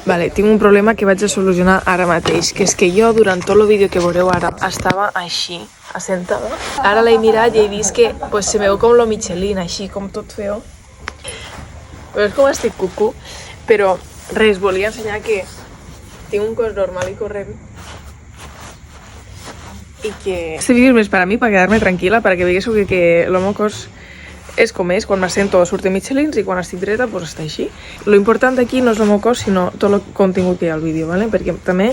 Vale, tinc un problema que vaig a solucionar ara mateix, que és que jo, durant tot el vídeo que veureu ara, estava així, assentada. Ara l'he mirat i he vist que pues, se veu com lo Michelin, així, com tot feo. Veus com estic cucu? Però res, volia ensenyar que tinc un cos normal i corrent i que... Este vídeo és més per a mi, per quedar-me tranquil·la, perquè veiéssiu que el meu cos és com és, quan m'assento surten Michelins i quan estic dreta pues està així. Lo important aquí no és el meu cos, sinó tot el contingut que hi ha al vídeo, ¿vale? Perquè també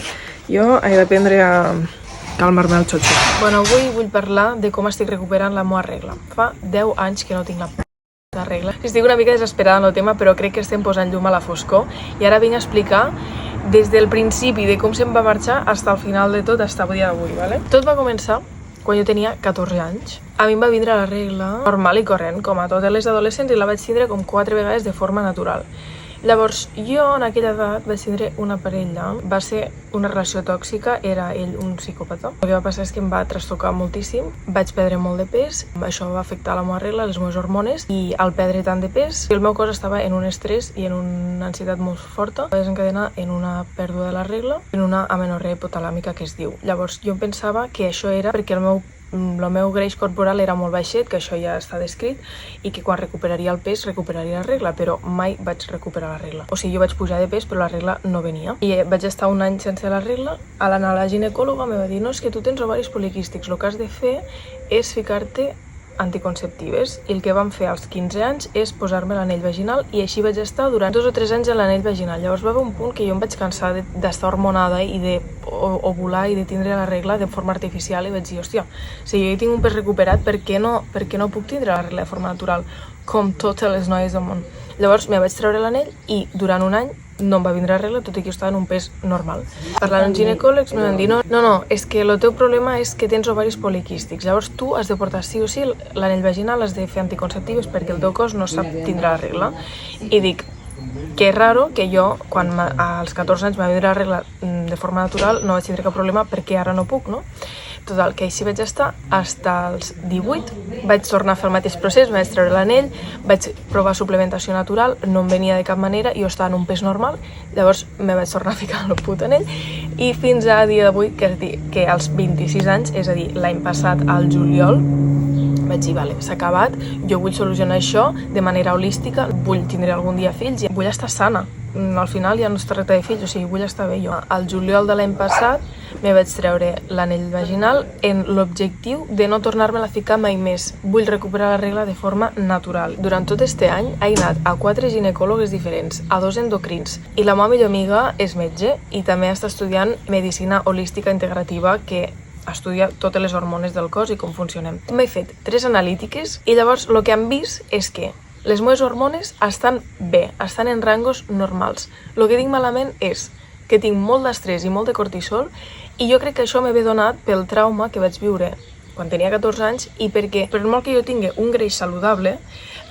jo he d'aprendre a calmar-me el xotxo. Bueno, avui vull parlar de com estic recuperant la meva regla. Fa 10 anys que no tinc la regla. Estic una mica desesperada en el tema, però crec que estem posant llum a la foscor i ara vinc a explicar des del principi de com se'm va marxar fins al final de tot, fins al dia d'avui, ¿vale? Tot va començar quan jo tenia 14 anys. A mi em va vindre la regla normal i corrent, com a totes les adolescents, i la vaig tindre com 4 vegades de forma natural. Llavors, jo en aquella edat vaig tindre una parella, va ser una relació tòxica, era ell un psicòpata. El que va passar és que em va trastocar moltíssim, vaig perdre molt de pes, això va afectar la meva regla, les meves hormones, i al perdre tant de pes, el meu cos estava en un estrès i en una ansietat molt forta, va desencadenar en una pèrdua de la regla, en una amenorrea hipotalàmica que es diu. Llavors, jo pensava que això era perquè el meu greix corporal era molt baixet, que això ja està descrit, i que quan recuperaria el pes recuperaria la regla, però mai vaig recuperar la regla. O sigui, jo vaig pujar de pes, però la regla no venia. I vaig estar un any sense la regla. A l'anar a la ginecòloga em va dir, no, és que tu tens ovaris poliquístics, el que has de fer és ficar-te anticonceptives, i el que vam fer als 15 anys és posar-me l'anell vaginal, i així vaig estar durant 2 o 3 anys en l'anell vaginal. Llavors va haver un punt que jo em vaig cansar d'estar hormonada i d'ovular i de tindre la regla de forma artificial, i vaig dir, hòstia, si jo tinc un pes recuperat, per què no puc tindre la regla de forma natural com totes les noies del món? Llavors me vaig treure l'anell i durant un any no em va vindre la regla, tot i que jo estava en un pes normal. Parlant amb ginecòlegs me van dir, no, és que el teu problema és que tens ovaris poliquístics, llavors tu has de portar sí o sí l'anell vaginal, has de fer anticonceptives perquè el teu cos no sap tindre la regla. I dic, que és raro que jo, quan als 14 anys m'ha vindre la regla de forma natural, no vaig tindre cap problema perquè ara no puc, no? Total, que així vaig estar fins als 18, vaig tornar a fer el mateix procés, vaig treure l'anell, vaig provar suplementació natural, no em venia de cap manera, jo estava en un pes normal, llavors me vaig tornar a ficar el put anell, i fins a dia d'avui, que als 26 anys, és a dir, l'any passat, al juliol, vaig dir, vale, s'ha acabat, jo vull solucionar això de manera holística, vull tindre algun dia fills i vull estar sana. Al final ja no es tracta de fills, o sigui, vull estar bé jo. Al juliol de l'any passat me vaig treure l'anell vaginal en l'objectiu de no tornar-me-la a ficar mai més. Vull recuperar la regla de forma natural. Durant tot este any he anat a 4 ginecòlogues diferents, a 2 endocrins, i la meva millor amiga és metge i també està estudiant medicina holística integrativa, que estudia totes les hormones del cos i com funcionem. M'he fet 3 analítiques i llavors el que han vist és que les meves hormones estan bé, estan en rangos normals. El que tinc malament és que tinc molt d'estrès i molt de cortisol, i jo crec que això m'he donat pel trauma que vaig viure quan tenia 14 anys, i perquè, per molt que jo tingui un greix saludable,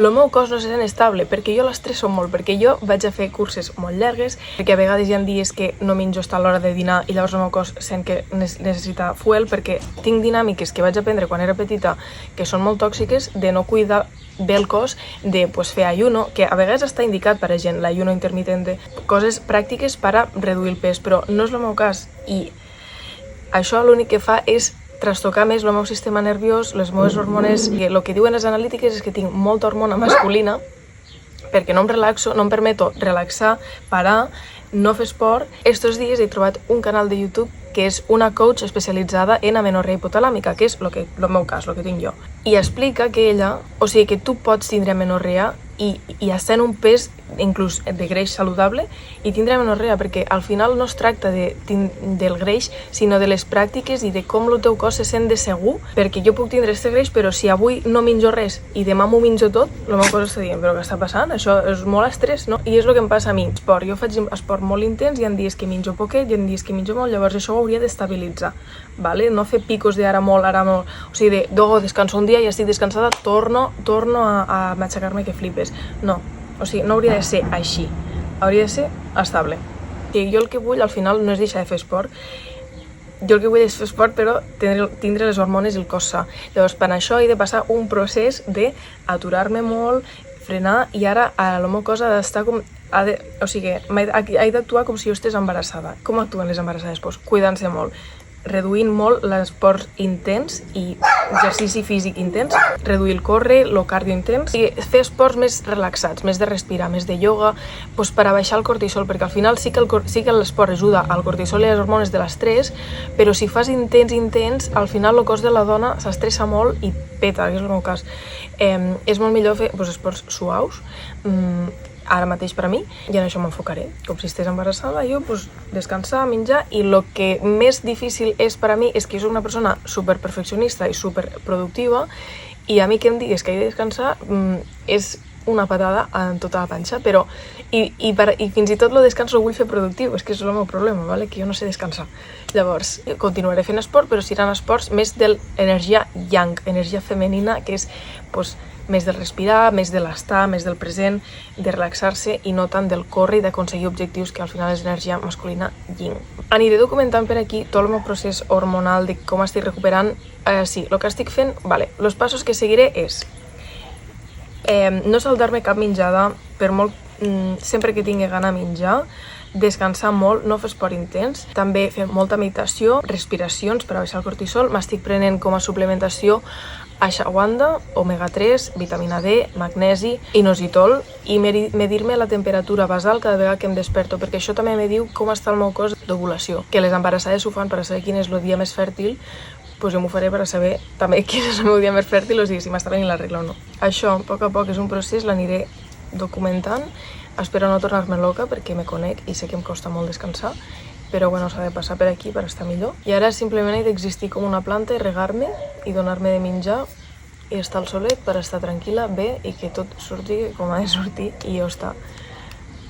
el meu cos no se sent estable, perquè jo l'estresso molt, perquè jo vaig a fer curses molt llargues, perquè a vegades hi ha dies que no menjo hasta l'hora de dinar i llavors el meu cos sent que necessita fuel, perquè tinc dinàmiques que vaig aprendre quan era petita que són molt tòxiques, de no cuidar bé el cos, de fer ayuno, que a vegades està indicat per a gent, l'ayuno intermitente, coses pràctiques per a reduir el pes, però no és el meu cas, i això l'únic que fa és trastocar més el meu sistema nerviós, les meves hormones. El que diuen les analítiques és que tinc molta hormona masculina perquè no em relaxo, no em permeto relaxar, parar, no fer esport. Estos dies he trobat un canal de YouTube que és una coach especialitzada en amenorrea hipotalàmica, que és el meu cas, el que tinc jo. I explica que ella, o sigui que tu pots tindre amenorrea i estar en un pes inclús de greix saludable i tindre amenorrea, perquè al final no es tracta del greix, sinó de les pràctiques i de com el teu cos se sent de segur, perquè jo puc tindre este greix, però si avui no menjo res i demà m'ho menjo tot, el meu cos està dient, però què està passant? Això és molt estrès, no? I és el que em passa a mi. Esport, jo faig esport molt intens, hi ha dies que menjo poquet, hi ha dies que menjo molt, llavors això ho hauria d'estabilitzar, ¿vale? No fer picos de ara molt, o sigui, descanso un dia i estic descansada, torno a matxacar-me que flipes. No, o sigui, no hauria de ser així, hauria de ser estable. I jo el que vull al final no és deixar de fer esport, jo el que vull és fer esport però tindre les hormones i el cos sa. Llavors per això he de passar un procés d'aturar-me molt, frenar, i ara el meu cos ha d'estar com o sigui, he d'actuar com si jo estigués embarassada. Com actuen les embarassades? Pues, cuidant-se molt, reduint molt l'esport intens i exercici físic intens, reduir el córrer, el cardio intens, i fer esports més relaxats, més de respirar, més de ioga, doncs per a baixar el cortisol, perquè al final sí que l'esport ajuda al cortisol i a les hormones de l'estrès, però si fas intens, al final el cos de la dona s'estressa molt i peta, que és el meu cas. És molt millor fer esports suaus, ara mateix per a mi, i en això m'enfocaré. Com si estigués embarassada, jo descansar, menjar, i el que més difícil és per a mi és que jo soc una persona superperfeccionista i superproductiva, i a mi que em digues que he de descansar és una patada en tota la panxa, però i fins i tot el descans ho vull fer productiu, és que és el meu problema, vale? Que jo no sé descansar. Llavors, continuaré fent esport, però seran esports més de l'energia yang, energia femenina, que és més del respirar, més de l'estar, més del present, de relaxar-se i no tant del córrer i d'aconseguir objectius, que al final és energia masculina yin. Aniré documentant per aquí tot el meu procés hormonal de com estic recuperant. Sí, el que estic fent, els passos que seguiré és no saltar-me cap menjada, per molt, sempre que tingui gana de menjar, descansar molt, no fer esport intens, també fer molta meditació, respiracions per a baixar el cortisol. M'estic prenent com a suplementació ashwagandha, omega 3, vitamina D, magnesi, inositol, i medir-me la temperatura basal cada vegada que em desperto, perquè això també me diu com està el meu cos d'ovulació, que les embarassades ho fan per a saber quin és el dia més fèrtil, doncs jo m'ho faré per a saber també quin és el meu dia més fèrtil, o sigui, si m'està venint la regla o no. Això, a poc és un procés, l'aniré documentant. Espero no tornar-me loca perquè me conec i sé que em costa molt descansar, però bueno, s'ha de passar per aquí per estar millor. I ara simplement he d'existir com una planta i regar-me i donar-me de menjar i estar al solet per estar tranquil·la, bé, i que tot surti com ha de sortir i jo estar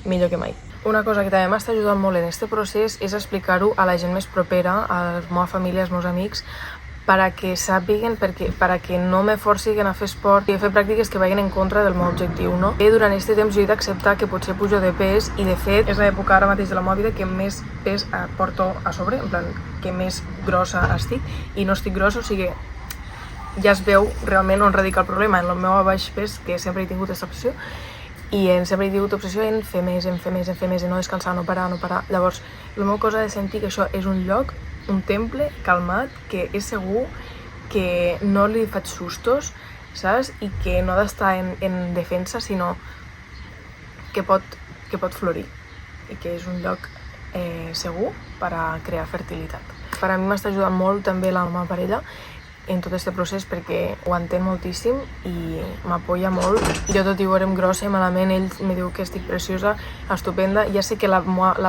millor que mai. Una cosa que també m'està ajudant molt en aquest procés és explicar-ho a la gent més propera, a la meva família, als meus amics, perquè sàpiguen, perquè no me forcin a fer esport i a fer pràctiques que vagin en contra del meu objectiu, no? Durant aquest temps jo he d'acceptar que potser pujo de pes i de fet és l'època ara mateix de la meva vida que més pes porto a sobre, en plan, que més grossa estic i no estic grossa, o sigui, ja es veu realment on radica el problema, en el meu baix pes, que sempre he tingut aquesta obsessió, i sempre he tingut obsessió en fer més, en no descansar, no parar. Llavors, la meva cosa de sentir que això és un lloc, un temple calmat, que és segur, que no li faig sustos, saps? I que no ha d'estar en defensa, sinó que pot florir, i que és un lloc segur per a crear fertilitat. Per a mi m'està ajudant molt també la meva parella en tot aquest procés perquè ho entén moltíssim i m'apoya molt. Jo tot i veurem grossa i malament, ell me diu que estic preciosa, estupenda. Ja sé que la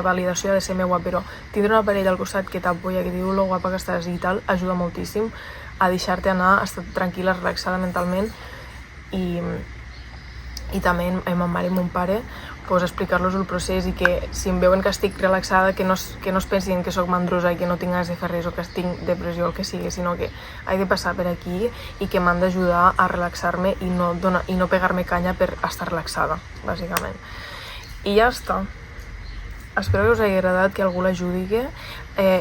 validació ha de ser meua, però tindre una parella al costat que t'apoya, que diu lo guapa que estàs i tal, ajuda moltíssim a deixar-te anar, a estar tranquil·la, relaxada mentalment. I també a ma mare i mon pare explicar-los el procés i que si em veuen que estic relaxada, que no es pensin que sóc mandrosa i que no tinc ganes de fer res o que tinc depressió o el que sigui, sinó que he de passar per aquí i que m'han d'ajudar a relaxar-me i no pegar-me canya per estar relaxada, bàsicament. I ja està. Espero que us hagi agradat, que algú l'ajudi.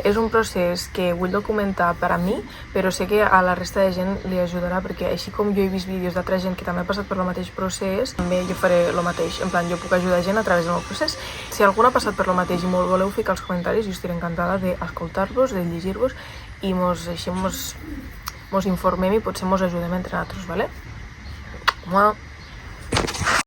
És un procés que vull documentar per a mi, però sé que a la resta de gent li ajudarà, perquè així com jo he vist vídeos d'altra gent que també ha passat per el mateix procés, també jo faré el mateix. En plan, jo puc ajudar gent a través del meu procés. Si algú ha passat per el mateix i m'ho voleu ficar als comentaris, jo estaré encantada d'escoltar-vos, de llegir-vos i així mos informem i potser mos ajudem entre nosaltres, vale? Mua!